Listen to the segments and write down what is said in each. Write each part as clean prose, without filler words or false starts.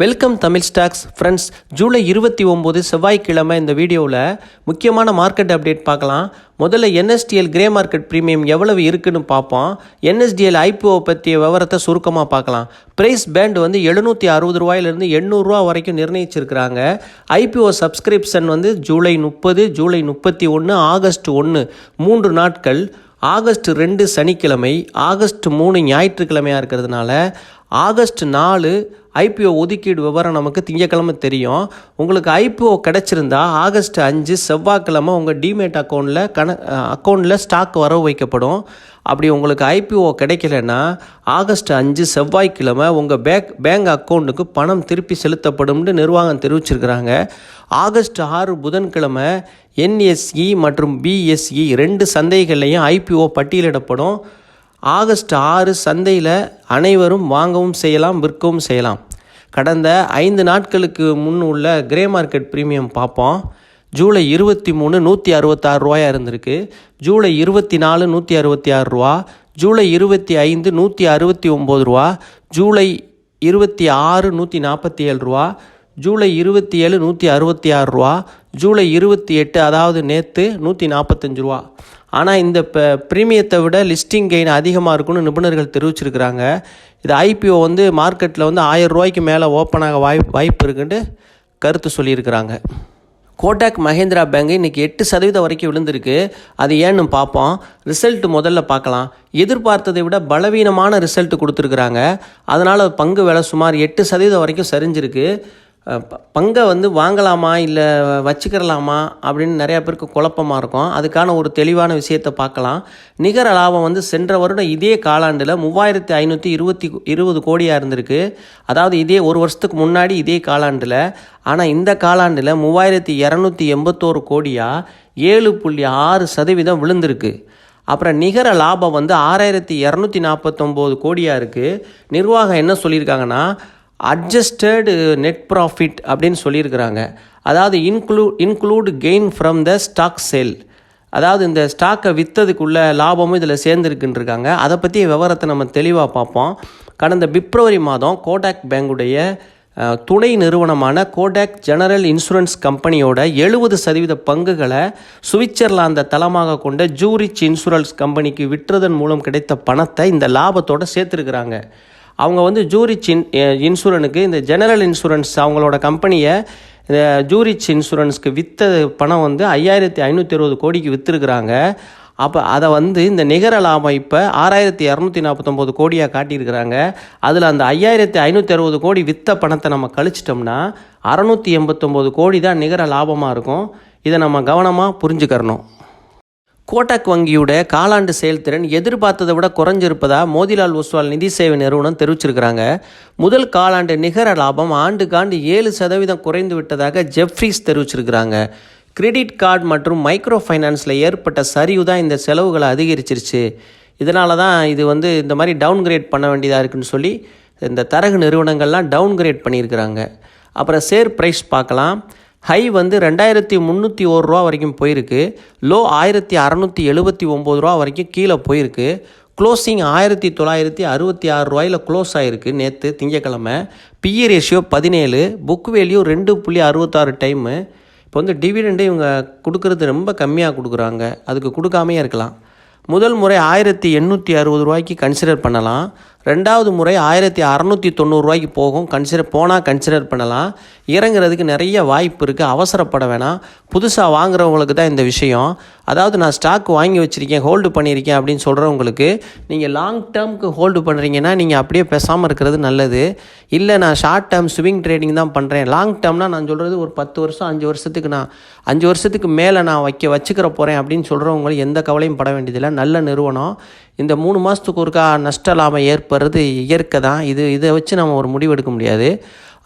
Welcome Tamil stocks friends. July 29 செவ்வாய்க்கிழமை இந்த வீடியோவில் முக்கியமான மார்க்கெட் அப்டேட் பார்க்கலாம். முதல்ல என்எஸ்டிஎல் கிரே மார்க்கெட் ப்ரீமியம் எவ்வளவு இருக்குன்னு பார்ப்போம். என்எஸ்டிஎல் ஐபிஓ பற்றிய விவரத்தை சுருக்கமாக பார்க்கலாம். ப்ரைஸ் பேண்ட் வந்து 760 ரூபாயிலிருந்து 800 ரூபா வரைக்கும் நிர்ணயிச்சிருக்கிறாங்க. ஐபிஓ சப்ஸ்கிரிப்ஷன் வந்து ஜூலை 30, ஜூலை 31, ஆகஸ்ட் 1 3 நாட்கள். ஆகஸ்ட் 2 சனிக்கிழமை, ஆகஸ்ட் 3 ஞாயிற்றுக்கிழமையாக இருக்கிறதுனால ஆகஸ்ட் 4 ஐபிஓ ஒதுக்கீடு விவரம் நமக்கு திங்கக்கிழமை தெரியும். உங்களுக்கு ஐபிஓ கிடச்சிருந்தா ஆகஸ்ட் 5 செவ்வாய்க்கிழமை உங்கள் டிமேட் அக்கௌண்ட்டில் ஸ்டாக் வரவு வைக்கப்படும். அப்படி உங்களுக்கு ஐபிஓ கிடைக்கலன்னா ஆகஸ்ட் 5 செவ்வாய்க்கிழமை உங்கள் பேங்க் அக்கௌண்ட்டுக்கு பணம் திருப்பி செலுத்தப்படும்னு நிர்வாகம் தெரிவிச்சிருக்கிறாங்க. ஆகஸ்ட் 6 புதன்கிழமை என்எஸ்இ மற்றும் பிஎஸ்இ 2 சந்தைகள்லையும் ஐபிஓ பட்டியலிடப்படும். ஆகஸ்ட் 6 சந்தையில் அனைவரும் வாங்கவும் செய்யலாம், விற்கவும் செய்யலாம். கடந்த 5 நாட்களுக்கு முன் உள்ள கிரே மார்க்கெட் ப்ரீமியம் பார்ப்போம். ஜூலை 23 166 ரூபாயாக இருந்திருக்கு. ஜூலை 24 166 ரூபா, ஜூலை 25 169 ரூபா, ஜூலை 26 147 ரூபா, ஜூலை 27 166 ரூபா, ஜூலை 28 அதாவது நேற்று 145 ரூபா. ஆனால் இந்த ப்ரீமியத்தை விட லிஸ்டிங் கெயின் அதிகமாக இருக்குன்னு நிபுணர்கள் தெரிவிச்சிருக்கிறாங்க. இது ஐபிஓ வந்து மார்க்கெட்டில் வந்து 1000 ரூபாய்க்கு மேலே ஓப்பனாக வாய்ப்பு இருக்குன்ட்டு கருத்து சொல்லியிருக்கிறாங்க. கோட்டாக் மஹேந்திரா பேங்க் இன்றைக்கி 8% வரைக்கும் விழுந்திருக்கு. அது ஏன்னு பார்ப்போம். ரிசல்ட் முதல்ல பார்க்கலாம். எதிர்பார்த்ததை விட பலவீனமான ரிசல்ட் கொடுத்துருக்குறாங்க. அதனால் பங்கு விலை சுமார் 8% வரைக்கும் சரிஞ்சிருக்கு. பங்கை வந்து வாங்கலாமா இல்லை வச்சுக்கிறலாமா அப்படின்னு நிறையா பேருக்கு குழப்பமாக இருக்கும். அதுக்கான ஒரு தெளிவான விஷயத்தை பார்க்கலாம். நிகர லாபம் வந்து சென்ற வருடம் இதே காலாண்டில் 3520 கோடியாக இருந்திருக்கு. அதாவது இதே ஒரு வருஷத்துக்கு முன்னாடி இதே காலாண்டில். ஆனால் இந்த காலாண்டில் 3281 கோடியாக 7.6% விழுந்திருக்கு. அப்புறம் நிகர லாபம் வந்து 6249 கோடியாக இருக்குது. நிர்வாகம் என்ன சொல்லியிருக்காங்கன்னா அட்ஜஸ்டட் நெட் ப்ராஃபிட் அப்படின்னு சொல்லியிருக்கிறாங்க. அதாவது include gain from the stock sale. அதாவது இந்த ஸ்டாக்கை விற்றதுக்குள்ள லாபமும் இதில் சேர்ந்துருக்குன்றிருக்காங்க. அதை பற்றி விவரத்தை நம்ம தெளிவாக பார்ப்போம். கடந்த பிப்ரவரி மாதம் கோடாக் பேங்குடைய துணை நிறுவனமான கோடாக் ஜெனரல் இன்சூரன்ஸ் கம்பெனியோட 70% பங்குகளை சுவிட்சர்லாந்தை தளமாக கொண்ட ஜூரிச் இன்சூரன்ஸ் கம்பெனிக்கு விற்றதன் மூலம் கிடைத்த பணத்தை இந்த லாபத்தோடு சேர்த்துருக்குறாங்க. அவங்க வந்து ஜூரிச் இன்சூரனுக்கு இந்த ஜெனரல் இன்சூரன்ஸ் அவங்களோட கம்பெனியை ஜூரிச் இன்சூரன்ஸ்க்கு விற்ற பணம் வந்து 5560 கோடிக்கு விற்றுருக்குறாங்க. அப்போ அதை வந்து இந்த நிகர லாபம் இப்போ 6249 கோடியாக காட்டியிருக்கிறாங்க. அதில் அந்த 5560 கோடி விற்ற பணத்தை நம்ம கழிச்சிட்டோம்னா 689 கோடி தான் நிகர லாபமாக இருக்கும். இதை நம்ம கவனமாக புரிஞ்சுக்கிறணும். கோட்டாக் வங்கியோட காலாண்டு செயல்திறன் எதிர்பார்த்ததை விட குறைஞ்சிருப்பதாக மோதிலால் ஒஸ்வால் நிதி சேவை நிறுவனம் தெரிவிச்சிருக்கிறாங்க. முதல் காலாண்டு நிகர லாபம் ஆண்டுக்காண்டு 7% குறைந்து விட்டதாக ஜெஃப்ரீஸ் தெரிவிச்சிருக்கிறாங்க. கிரெடிட் கார்டு மற்றும் மைக்ரோ ஃபைனான்ஸில் ஏற்பட்ட சரிவு தான் இந்த செலவுகளை அதிகரிச்சிருச்சு. இதனால தான் இது வந்து இந்த மாதிரி டவுன்கிரேட் பண்ண வேண்டியதாக இருக்குன்னு சொல்லி இந்த தரகு நிறுவனங்கள்லாம் டவுன்கிரேட் பண்ணியிருக்கிறாங்க. அப்புறம் ஷேர் ப்ரைஸ் பார்க்கலாம். ஹை வந்து 2301 ரூபா வரைக்கும் போயிருக்கு. லோ 1679 ரூபா வரைக்கும் கீழே போயிருக்கு. க்ளோசிங் 1966 ரூபாயில் க்ளோஸ் ஆகிருக்கு நேற்று திங்கக்கிழமை. BE ratio 17, book value 2.66 time. இப்போ வந்து டிவிடெண்டு இவங்க கொடுக்குறது ரொம்ப கம்மியாக கொடுக்குறாங்க. அதுக்கு கொடுக்காமையே இருக்கலாம். முதல் முறை 1860 ரூபாய்க்கு கன்சிடர் பண்ணலாம். ரெண்டாவது முறை 1690 ரூபாய்க்கு கன்சிடர் பண்ணலாம். இறங்குறதுக்கு நிறைய வாய்ப்பு இருக்குது. அவசரப்பட வேணாம். புதுசாக வாங்குறவங்களுக்கு தான் இந்த விஷயம். அதாவது நான் ஸ்டாக் வாங்கி வச்சுருக்கேன், ஹோல்டு பண்ணியிருக்கேன் அப்படின்னு சொல்கிறவங்களுக்கு நீங்கள் லாங் டேர்முக்கு ஹோல்டு பண்ணுறீங்கன்னா நீங்கள் அப்படியே பேசாமல் இருக்கிறது நல்லது. இல்லை நான் ஷார்ட் டேர்ம் ஸ்விங் ட்ரேடிங் தான் பண்ணுறேன். லாங் டேர்ம்னால் நான் சொல்கிறது ஒரு 10 வருஷம் 5 வருஷத்துக்கு மேலே நான் வச்சுக்கிற போகிறேன் அப்படின்னு சொல்கிறவங்களுக்கு எந்த கவலையும் பட வேண்டியதில்லை. நல்ல நிறுவனம். இந்த 3 மாதத்துக்கு ஒருக்கா நஷ்ட லாபம் ஏற்படுறது இயற்கை தான். இதை வச்சு நம்ம ஒரு முடிவு எடுக்க முடியாது.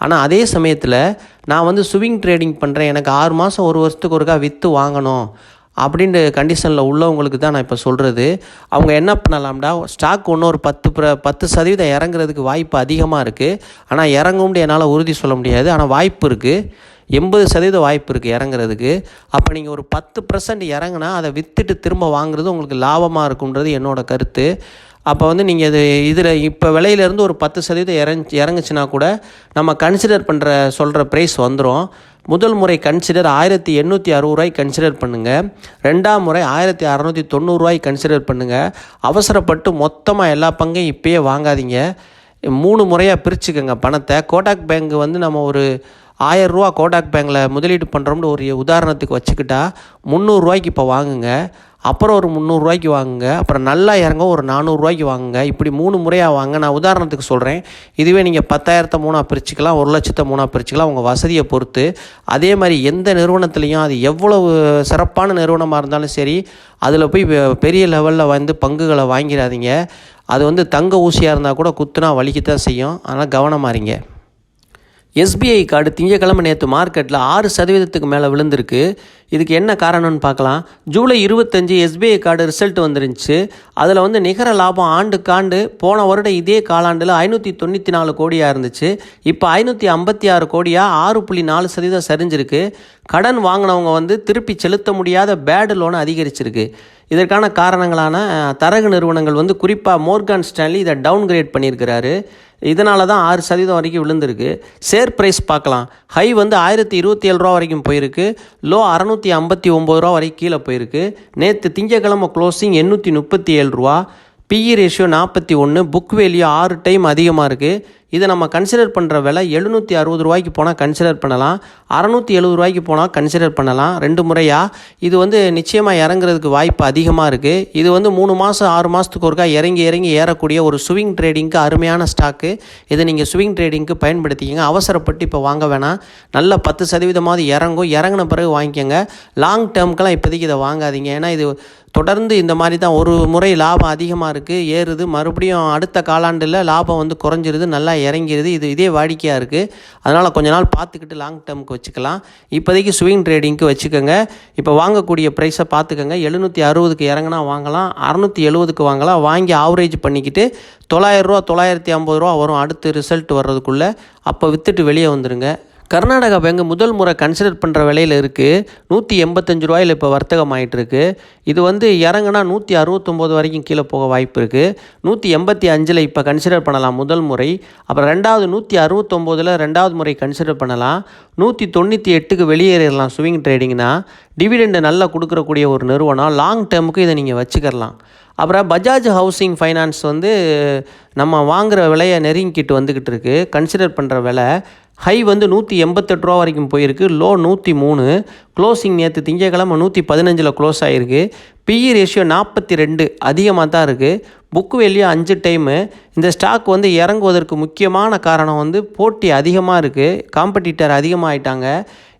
ஆனால் அதே சமயத்தில் நான் வந்து ஸ்விங் ட்ரேடிங் பண்ணுறேன், எனக்கு 6 மாதம் 1 வருஷத்துக்கு ஒருக்கா விற்று வாங்கணும் அப்படின்ற கண்டிஷனில் உள்ளவங்களுக்கு தான் நான் இப்போ சொல்கிறது. அவங்க என்ன பண்ணலாம்டா, ஸ்டாக் ஒன்று ஒரு 10% இறங்குறதுக்கு வாய்ப்பு அதிகமாக இருக்குது. ஆனால் இறங்கும்னு என்னால் உறுதி சொல்ல முடியாது. ஆனால் வாய்ப்பு இருக்குது. 80% வாய்ப்பு இருக்குது இறங்குறதுக்கு. அப்போ நீங்கள் ஒரு 10% இறங்குனா அதை விற்றுட்டு திரும்ப வாங்குறது உங்களுக்கு லாபமாக இருக்குன்றது என்னோடய கருத்து. அப்போ வந்து நீங்கள் இதில் இப்போ விலையிலேருந்து ஒரு 10% இறங்குச்சுன்னா கூட நம்ம கன்சிடர் சொல்கிற ப்ரைஸ் வந்துடும். முதல் முறை கன்சிடர் 1860 கன்சிடர் பண்ணுங்கள். ரெண்டாம் முறை 1690 கன்சிடர் பண்ணுங்கள். அவசரப்பட்டு மொத்தமாக எல்லா பங்கையும் இப்போயே வாங்காதீங்க. 3 முறையாக பிரிச்சுக்கோங்க பணத்தை. கோடாக் பேங்க் வந்து நம்ம ஒரு 1000 ரூபா கோடாக் பேங்கில் முதலீடு பண்ணுறோம்னு ஒரு உதாரணத்துக்கு வச்சுக்கிட்டா 300 இப்போ வாங்குங்க, அப்புறம் ஒரு 300 வாங்குங்க, அப்புறம் நல்லா இறங்க ஒரு 400 வாங்குங்க. இப்படி 3 முறையாக வாங்க. நான் உதாரணத்துக்கு சொல்கிறேன். இதுவே நீங்கள் 10,000 3 பிரிச்சுக்கலாம், 1,00,000 3 பிரிச்சுக்கலாம், உங்கள் வசதியை பொறுத்து. அதே மாதிரி எந்த நிறுவனத்துலேயும் அது எவ்வளவு சிறப்பான நிறுவனமாக இருந்தாலும் சரி, அதில் போய் பெரிய லெவலில் வந்து பங்குகளை வாங்கிடாதீங்க. அது வந்து தங்க ஊசியாக இருந்தால் கூட குத்துனா வலிக்கத்தான் செய்யும். அதனால் கவனமாக இருங்க. எஸ்பிஐ கார்டு திங்கக்கிழமை நேற்று மார்க்கெட்டில் 6% மேலே விழுந்திருக்கு. இதுக்கு என்ன காரணம்னு பார்க்கலாம். ஜூலை 25 எஸ்பிஐ கார்டு ரிசல்ட் வந்துருந்துச்சு. அதில் வந்து நிகர லாபம் ஆண்டுக்காண்டு போன வருடம் இதே காலாண்டில் 594 கோடியாக இருந்துச்சு. இப்போ 556 கோடியாக 6.4% சரிஞ்சிருக்கு. கடன் வாங்கினவங்க வந்து திருப்பி செலுத்த முடியாத பேடு லோனை அதிகரிச்சிருக்கு. இதற்கான காரணங்களான தரகு நிறுவனங்கள் வந்து குறிப்பாக மோர்கான் ஸ்டான்லி இதை டவுன் கிரேட் பண்ணியிருக்கிறாரு. இதனால தான் 6% வரைக்கும் விழுந்திருக்கு. ஷேர் ப்ரைஸ் பார்க்கலாம். ஹை வந்து 1027 வரைக்கும் போயிருக்கு. லோ 659 வரைக்கும் கீழே போயிருக்கு. நேற்று திங்கக்கிழமை closing 837. BE ratio 41. Book value 6 time அதிகமாக இருக்குது. இதை நம்ம கன்சிடர் பண்ணுற விலை 760 போனால் கன்சிடர் பண்ணலாம், 670 போனால் கன்சிடர் பண்ணலாம். 2 முறையாக இது வந்து நிச்சயமாக இறங்குறதுக்கு வாய்ப்பு அதிகமாக இருக்குது. இது வந்து 3 மாதம் 6 மாதத்துக்கு ஒருக்கா இறங்கி ஏறக்கூடிய ஒரு ஸ்விங் ட்ரேடிங்க்கு அருமையான ஸ்டாக்கு. இதை நீங்கள் ஸ்விங் ட்ரேடிங்க்கு பயன்படுத்திக்கங்க. அவசரப்பட்டு இப்போ வாங்க வேணாம். நல்ல 10% இறங்கின பிறகு வாங்கிக்கோங்க. லாங் டேர்முக்கெல்லாம் இப்போதைக்கு இதை வாங்காதீங்க. ஏன்னா இது தொடர்ந்து இந்த மாதிரி தான். ஒரு முறை லாபம் அதிகமாக இருக்குது, ஏறுது, மறுபடியும் அடுத்த காலாண்டில் லாபம் வந்து குறைஞ்சிருது, நல்லா இறங்கிடுது. இதே வாடிக்கையாக இருக்குது. அதனால் கொஞ்ச நாள் பார்த்துக்கிட்டு லாங் டேர்முக்கு வச்சுக்கலாம். இப்போதைக்கு ஸ்விங் ட்ரேடிங்க்கு வச்சுக்கோங்க. இப்போ வாங்கக்கூடிய ப்ரைஸை பார்த்துக்கோங்க. 760 இறங்கினா வாங்கலாம், 670 வாங்கலாம். வாங்கி ஆவரேஜ் பண்ணிக்கிட்டு 900 950 வரும் அடுத்து ரிசல்ட் வர்றதுக்குள்ளே. அப்போ விற்றுட்டு வெளியே வந்துடுங்க. கர்நாடகா பேங்க் முதல் முறை கன்சிடர் பண்ணுற விலையில் இருக்குது. 185 இப்போ வர்த்தகம் ஆகிட்டுருக்கு. இது வந்து இறங்குனா 169 வரைக்கும் கீழே போக வாய்ப்பு இருக்குது. 185 இப்போ கன்சிடர் பண்ணலாம் முதல் முறை. அப்புறம் ரெண்டாவது 169 ரெண்டாவது முறை கன்சிடர் பண்ணலாம். 198 வெளியேறிடலாம். ஸ்விங் ட்ரேடிங்னா டிவிடெண்டு நல்லா கொடுக்கக்கூடிய ஒரு நிறுவனம். லாங் டேர்முக்கு இதை நீங்கள் வச்சுக்கலாம். அப்புறம் பஜாஜ் ஹவுசிங் ஃபைனான்ஸ் வந்து நம்ம வாங்குகிற விலையை நெருங்கிக்கிட்டு வந்துக்கிட்டு இருக்குது. கன்சிடர் பண்ணுற விலை ஹை வந்து 188 வரைக்கும் போயிருக்கு. லோ 103. க்ளோசிங் நேற்று திங்கக்கிழமை 115 க்ளோஸ் ஆகிருக்கு. பிஇ ரேஷியோ 42 அதிகமாக தான் இருக்குது. Book value 5 time. இந்த ஸ்டாக் வந்து இறங்குவதற்கு முக்கியமான காரணம் வந்து போட்டி அதிகமாக இருக்குது, காம்படிட்டர் அதிகமாகிட்டாங்க.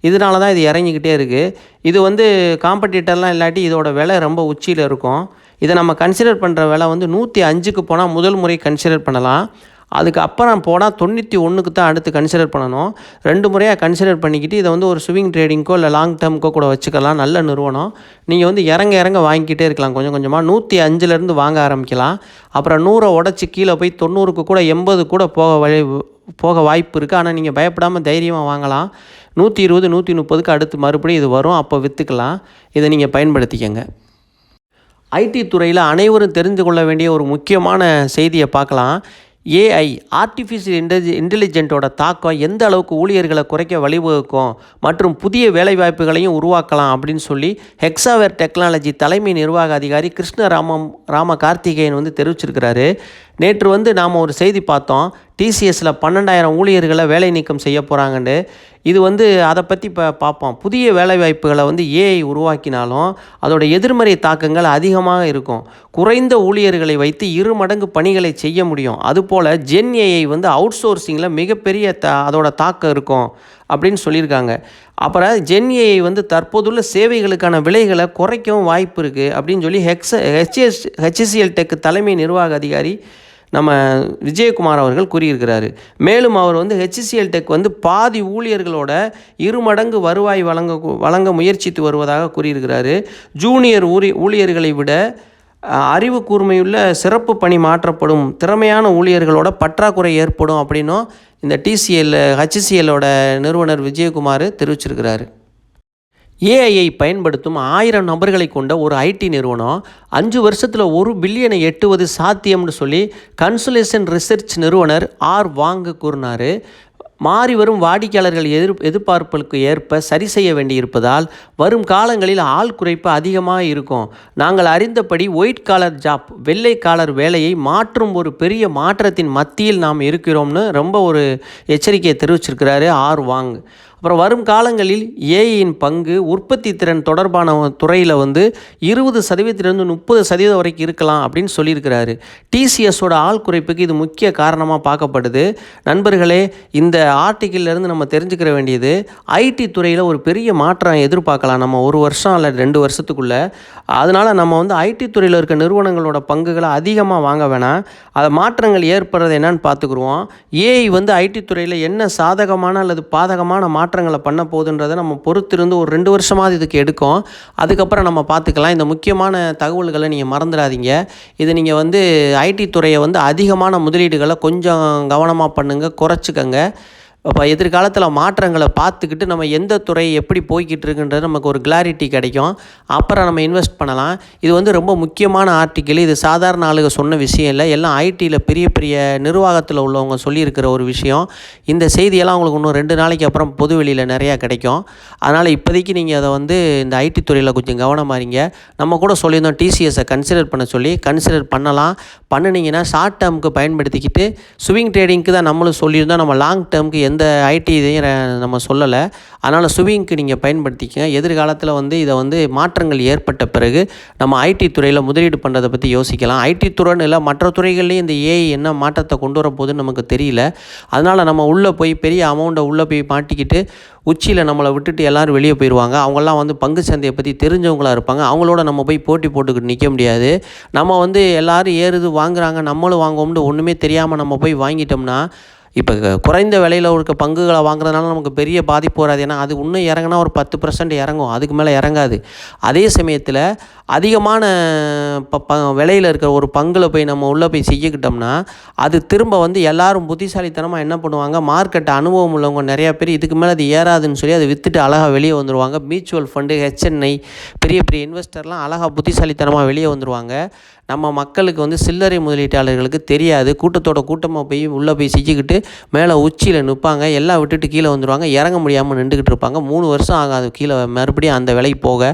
இதனால தான் இது இறங்கிக்கிட்டே இருக்குது. இது வந்து காம்படிட்டர்லாம் இல்லாட்டி இதோட விலை ரொம்ப உச்சியில் இருக்கும். இதை நம்ம கன்சிடர் பண்ணுற விலை வந்து 105 போனால் முதல் முறை கன்சிடர் பண்ணலாம். அதுக்கு அப்புறம் போனால் 91 தான் அடுத்து கன்சிடர் பண்ணணும். 2 முறையாக கன்சிடர் பண்ணிக்கிட்டு இதை வந்து ஒரு ஸ்விங் ட்ரேடிங்க்கோ இல்லை லாங் டேர்முக்கோ கூட வச்சுக்கலாம். நல்ல நிறுவனம். நீங்கள் வந்து இறங்க வாங்கிக்கிட்டே இருக்கலாம். கொஞ்சம் கொஞ்சமாக 105 வாங்க ஆரம்பிக்கலாம். அப்புறம் 100 உடச்சி கீழே போய் 90 கூட 80 கூட போக வாய்ப்பு இருக்குது. ஆனால் நீங்கள் பயப்படாமல் தைரியமாக வாங்கலாம். 120 130 அடுத்து மறுபடியும் இது வரும். அப்போ விற்றுக்கலாம். இதை நீங்கள் பயன்படுத்திக்கங்க. ஐடி துறையில் அனைவரும் தெரிந்து கொள்ள வேண்டிய ஒரு முக்கியமான செய்தியை பார்க்கலாம். ஏஐ ஆர்டிஃபிஷியல் இன்டெலிஜென்ட்டோட தாக்கம் எந்த அளவுக்கு ஊழியர்களை குறைக்க வழிவகுக்கும் மற்றும் புதிய வேலைவாய்ப்புகளையும் உருவாக்கலாம் அப்படின்னு சொல்லி ஹெக்ஸாவேர் டெக்னாலஜி தலைமை நிர்வாக அதிகாரி கிருஷ்ண ராம கார்த்திகேயன் வந்து தெரிவிச்சிருக்கிறாரு. நேற்று வந்து நாம் ஒரு செய்தி பார்த்தோம். டிசிஎஸில் 12,000 ஊழியர்களை வேலை நீக்கம் செய்ய போகிறாங்கன்னு. இது வந்து அதை பற்றி இப்போ பார்ப்போம். புதிய வேலைவாய்ப்புகளை வந்து ஏஐ உருவாக்கினாலும் அதோட எதிர்மறை தாக்கங்கள் அதிகமாக இருக்கும். குறைந்த ஊழியர்களை வைத்து 2 மடங்கு பணிகளை செய்ய முடியும். அதுபோல் ஜென் ஏஐ வந்து அவுட் சோர்சிங்கில் மிகப்பெரிய அதோட தாக்கம் இருக்கும் அப்படின்னு சொல்லியிருக்காங்க. அப்புறம் ஜென் ஏஐ வந்து தற்போதுள்ள சேவைகளுக்கான விலைகளை குறைக்கவும் வாய்ப்பு இருக்குது அப்படின்னு சொல்லி ஹெச்சிஎல் டெக் தலைமை நிர்வாக அதிகாரி நம்ம விஜயகுமார் அவர்கள் கூறியிருக்கிறாரு. மேலும் அவர் வந்து ஹெச்சிஎல் டெக் வந்து பாதி ஊழியர்களோட 2 மடங்கு வருவாய் வழங்க முயற்சித்து வருவதாக கூறியிருக்கிறாரு. ஜூனியர் ஊழியர்களை விட அறிவு கூர்மையுள்ள சிறப்பு பணி மாற்றப்படும், திறமையான ஊழியர்களோட பற்றாக்குறை ஏற்படும் அப்படின்னும் இந்த ஹெச்சிஎல்லோட நிறுவனர் விஜயகுமார் தெரிவிச்சிருக்கிறாரு. ஏஐயை பயன்படுத்தும் 1000 நபர்களை கொண்ட ஒரு ஐடி நிறுவனம் 5 வருஷத்தில் 1 பில்லியனை எட்டுவது சாத்தியம்னு சொல்லி கன்சுலேஷன் ரிசர்ச் நிறுவனர் வாங் கூறினார். மாறி வரும் வாடிக்கையாளர்கள் எதிர்பார்ப்புகளுக்கு ஏற்ப சரி செய்ய வேண்டியிருப்பதால் வரும் காலங்களில் ஆள் குறைப்பு அதிகமாக இருக்கும். நாங்கள் அறிந்தபடி ஒயிட் காலர் ஜாப், வெள்ளை காலர் வேலையை மாற்றும் ஒரு பெரிய மாற்றத்தின் மத்தியில் நாம் இருக்கிறோம்னு ரொம்ப ஒரு எச்சரிக்கையை தெரிவிச்சிருக்கிறாரு வாங். அப்புறம் வரும் காலங்களில் ஏஐயின் பங்கு உற்பத்தி திறன் தொடர்பான துறையில் 20% 30% வரைக்கும் இருக்கலாம் அப்படின்னு சொல்லியிருக்கிறாரு. டிசிஎஸோட ஆள் குறைப்புக்கு இது முக்கிய காரணமாக பார்க்கப்படுது. நண்பர்களே, இந்த ஆர்டிக்கிளிலேருந்து நம்ம தெரிஞ்சுக்கிற வேண்டியது, ஐடி துறையில் ஒரு பெரிய மாற்றம் எதிர்பார்க்கலாம் நம்ம 1 வருஷம் அல்லது 2 வருஷத்துக்குள்ளே. அதனால் நம்ம ஐடி துறையில் இருக்க நிறுவனங்களோட பங்குகளை அதிகமாக வாங்க வேணாம். அதை மாற்றங்கள் ஏற்படுறது என்னன்னு பார்த்துக்குருவோம். ஏஐ ஐடி துறையில் என்ன சாதகமான அல்லது பாதகமான மாற்றங்களை பண்ண போகுதுன்றதை நம்ம பொறுத்திருந்து ஒரு 2 வருஷமாவது இதுக்கு எடுக்கும். அதுக்கப்புறம் நம்ம பார்த்துக்கலாம். இந்த முக்கியமான தகவல்களை நீங்கள் மறந்துடாதீங்க. இது நீங்கள் ஐடி துறையை அதிகமான முதலீடுகளை கொஞ்சம் கவனமாக பண்ணுங்கள், குறைச்சிக்கங்க. அப்போ எதிர்காலத்தில் மாற்றங்களை பார்த்துக்கிட்டு நம்ம எந்த துறை எப்படி போய்கிட்டு இருக்குன்றது நமக்கு ஒரு கிளாரிட்டி கிடைக்கும். அப்புறம் நம்ம இன்வெஸ்ட் பண்ணலாம். இது ரொம்ப முக்கியமான ஆர்டிக்கிள். இது சாதாரண ஆளுங்க சொன்ன விஷயம் இல்லை. எல்லாம் ஐடியில் பெரிய பெரிய நிர்வாகத்தில் உள்ளவங்க சொல்லியிருக்கிற ஒரு விஷயம். இந்த செய்தியெல்லாம் உங்களுக்கு இன்னும் 2 நாளைக்கு அப்புறம் பொது வெளியில் நிறையா கிடைக்கும். அதனால் இப்போதைக்கு நீங்கள் அதை இந்த ஐடி துறையில் கொஞ்சம் கவனமாக இருங்க. நம்ம கூட சொல்லியிருந்தோம் டிசிஎஸை கன்சிடர் பண்ண சொல்லி. கன்சிடர் பண்ணலாம். பண்ணினீங்கன்னா ஷார்ட் டேர்முக்கு பயன்படுத்திக்கிட்டு ஸ்விங் ட்ரேடிங்க்கு தான் நம்மளும் சொல்லியிருந்தோம். நம்ம லாங் டேர்முக்கு எந்த ஐடி இதையும் நம்ம சொல்லலை. அதனால் ஸ்விங்க்கு நீங்கள் பயன்படுத்திக்கங்க. எதிர்காலத்தில் இதை மாற்றங்கள் ஏற்பட்ட பிறகு நம்ம ஐடி துறையில் முதலீடு பண்ணுறதை பற்றி யோசிக்கலாம். ஐடி துறைன்னு இல்லை, மற்ற துறைகள்லேயும் இந்த ஏஐ என்ன மாற்றத்தை கொண்டு வர போகுதுன்னு நமக்கு தெரியல. அதனால் நம்ம உள்ளே போய் பெரிய அமௌண்ட்டை உள்ளே போய் மாட்டிக்கிட்டு உச்சியில் நம்மளை விட்டுட்டு எல்லோரும் வெளியே போயிடுவாங்க. அவங்கெல்லாம் பங்கு சந்தையை பற்றி தெரிஞ்சவங்களாக இருப்பாங்க. அவங்களோட நம்ம போய் போட்டி போட்டுக்கிட்டு நிற்க முடியாது. நம்ம எல்லோரும் ஏறுது வாங்குகிறாங்க, நம்மளும் வாங்குவோம்னு ஒன்றுமே தெரியாமல் நம்ம போய் வாங்கிட்டோம்னா, இப்போ குறைந்த விலையில் இருக்க பங்குகளை வாங்குறதுனால நமக்கு பெரிய பாதிப்பு வராது. ஏன்னா அது இன்னும் இறங்கினா ஒரு 10% இறங்கும், அதுக்கு மேலே இறங்காது. அதே சமயத்தில் அதிகமான விலையில் இருக்கிற ஒரு பங்கில் போய் நம்ம உள்ளே போய் செய்யக்கிட்டோம்னா அது திரும்ப எல்லோரும் புத்திசாலித்தனமாக என்ன பண்ணுவாங்க, மார்க்கெட்டை அனுபவம் உள்ளவங்க நிறையா பேர் இதுக்கு மேலே அது ஏறாதுன்னு சொல்லி அதை விற்றுட்டு அழகாக வெளியே வந்துடுவாங்க. மியூச்சுவல் ஃபண்டு, ஹெச்என்ஐ, பெரிய பெரிய இன்வெஸ்டர்லாம் அழகாக புத்திசாலித்தனமாக வெளியே வந்துடுவாங்க. நம்ம மக்களுக்கு சில்லறை முதலீட்டாளர்களுக்கு தெரியாது. கூட்டத்தோட கூட்டமாக போய் உள்ளே போய் செஞ்சுக்கிட்டு மேலே உச்சியில் நிற்பாங்க. எல்லாம் விட்டுட்டு கீழே வந்துடுவாங்க. இறங்க முடியாமல் நின்றுக்கிட்டு இருப்பாங்க. 3 வருஷம் ஆகாது கீழே மறுபடியும் அந்த விலை போக.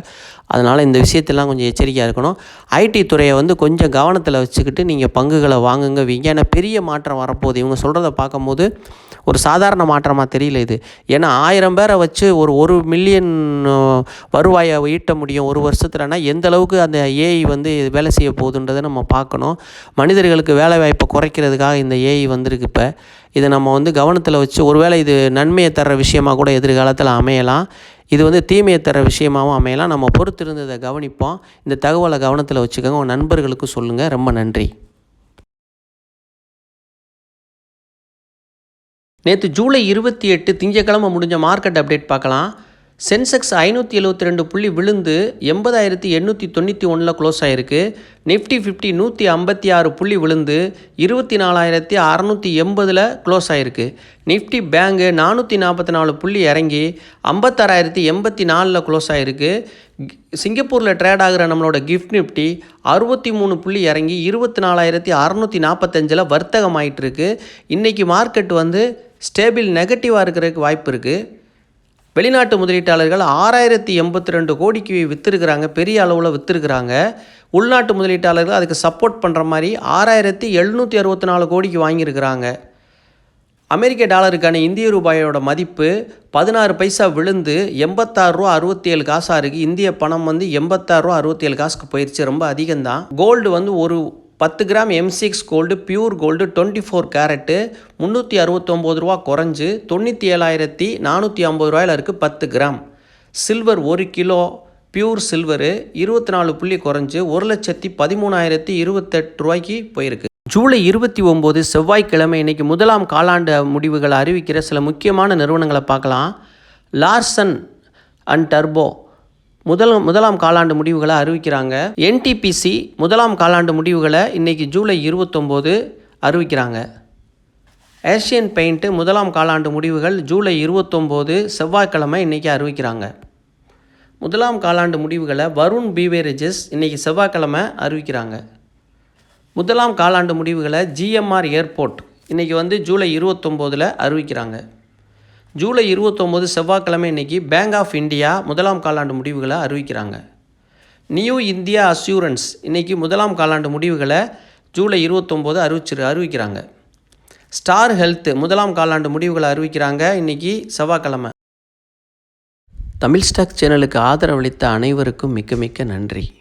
அதனால் இந்த விஷயத்தெல்லாம் கொஞ்சம் எச்சரிக்கையாக இருக்கணும். ஐடி துறையை கொஞ்சம் கவனத்தில் வச்சுக்கிட்டு நீங்கள் பங்குகளை வாங்குங்க வீங்க. ஏன்னா பெரிய மாற்றம் வரப்போகுது. இவங்க சொல்கிறத பார்க்கும்போது ஒரு சாதாரண மாற்றமாக தெரியல இது. ஏன்னா 1000 பேரை வச்சு ஒரு மில்லியன் வருவாயை ஈட்ட முடியும் 1 வருஷத்துலனா எந்த அளவுக்கு அந்த ஏஐ வேலை செய்ய போகுதுன்றதை நம்ம பார்க்கணும். மனிதர்களுக்கு வேலை வாய்ப்பை குறைக்கிறதுக்காக இந்த ஏஐ வந்திருக்கு. இப்போ இதை நம்ம கவனத்தில் வச்சு, ஒருவேளை இது நன்மையை தர்ற விஷயமாக கூட எதிர்காலத்தில் அமையலாம். இது தீமையை தர விஷயமாகவும் அமையலாம். நம்ம பொறுத்திருந்ததை கவனிப்போம். இந்த தகவலை கவனத்தில் வச்சுக்கோங்க. உங்கள் நண்பர்களுக்கு சொல்லுங்கள். ரொம்ப நன்றி. நேற்று ஜூலை 28 திங்கட்கிழமை முடிஞ்ச மார்க்கெட் அப்டேட் பார்க்கலாம். சென்செக்ஸ் 572 புள்ளி விழுந்து 80,891 க்ளோஸ் ஆகிருக்கு. நிஃப்டி 50 156 புள்ளி விழுந்து 24,680 க்ளோஸ் ஆகிருக்கு. நிஃப்டி பேங்கு 444 புள்ளி இறங்கி 56,084 க்ளோஸ் ஆகிருக்கு. சிங்கப்பூரில் ட்ரேட் ஆகிற நம்மளோட கிஃப்ட் நிஃப்டி 63 புள்ளி இறங்கி 24,645 வர்த்தகம் ஆகிட்டுருக்கு. இன்றைக்கி மார்க்கெட் ஸ்டேபிள் நெகட்டிவாக இருக்கிறதுக்கு வாய்ப்பு இருக்குது. வெளிநாட்டு முதலீட்டாளர்கள் 6,082 கோடிக்கு விற்றுருக்கிறாங்க, பெரிய அளவில் விற்றுருக்கிறாங்க. உள்நாட்டு முதலீட்டாளர்கள் அதுக்கு சப்போர்ட் பண்ணுற மாதிரி 6,764 கோடிக்கு வாங்கியிருக்கிறாங்க. அமெரிக்க டாலருக்கான இந்திய ரூபாயோட மதிப்பு 16 பைசா விழுந்து 86.67 காசாக இருக்குது. இந்திய பணம் 86.67 காசுக்கு போயிடுச்சு. ரொம்ப அதிகம்தான். கோல்டு ஒரு 10 gram M6 gold, pure gold 24 carat 369 ரூபா குறைஞ்சு 97,450 ரூபாயில் இருக்குது 10 gram. Silver 1 kilo pure silver 24 புள்ளி குறைஞ்சு 1,13,028 ரூபாய்க்கு போயிருக்கு. ஜூலை 29 செவ்வாய்க்கிழமை இன்றைக்கி முதலாம் காலாண்டு முடிவுகளை அறிவிக்கிற சில முக்கியமான நிறுவனங்களை பார்க்கலாம். லார்சன் அண்ட் டர்போ முதலாம் காலாண்டு முடிவுகளை அறிவிக்கிறாங்க. என்டிபிசி முதலாம் காலாண்டு முடிவுகளை இன்றைக்கி ஜூலை 29 அறிவிக்கிறாங்க. ஏஷியன் பெயிண்ட்டு முதலாம் காலாண்டு முடிவுகள் ஜூலை 29 செவ்வாய்க்கிழமை இன்றைக்கி அறிவிக்கிறாங்க. முதலாம் காலாண்டு முடிவுகளை வருண் பீவரேஜஸ் இன்றைக்கி செவ்வாய்க்கிழமை அறிவிக்கிறாங்க. முதலாம் காலாண்டு முடிவுகளை ஜிஎம்ஆர் ஏர்போர்ட் இன்றைக்கி ஜூலை 29 அறிவிக்கிறாங்க. ஜூலை 29 செவ்வாய்க்கிழமை இன்றைக்கி பேங்க் ஆஃப் இந்தியா முதலாம் காலாண்டு முடிவுகளை அறிவிக்கிறாங்க. நியூ இந்தியா அஷ்யூரன்ஸ் இன்றைக்கி முதலாம் காலாண்டு முடிவுகளை ஜூலை 29 அறிவிக்கிறாங்க. ஸ்டார் ஹெல்த் முதலாம் காலாண்டு முடிவுகளை அறிவிக்கிறாங்க இன்றைக்கி செவ்வாய்க்கிழமை. தமிழ் ஸ்டாக் சேனலுக்கு ஆதரவளித்த அனைவருக்கும் மிக்க மிக்க நன்றி.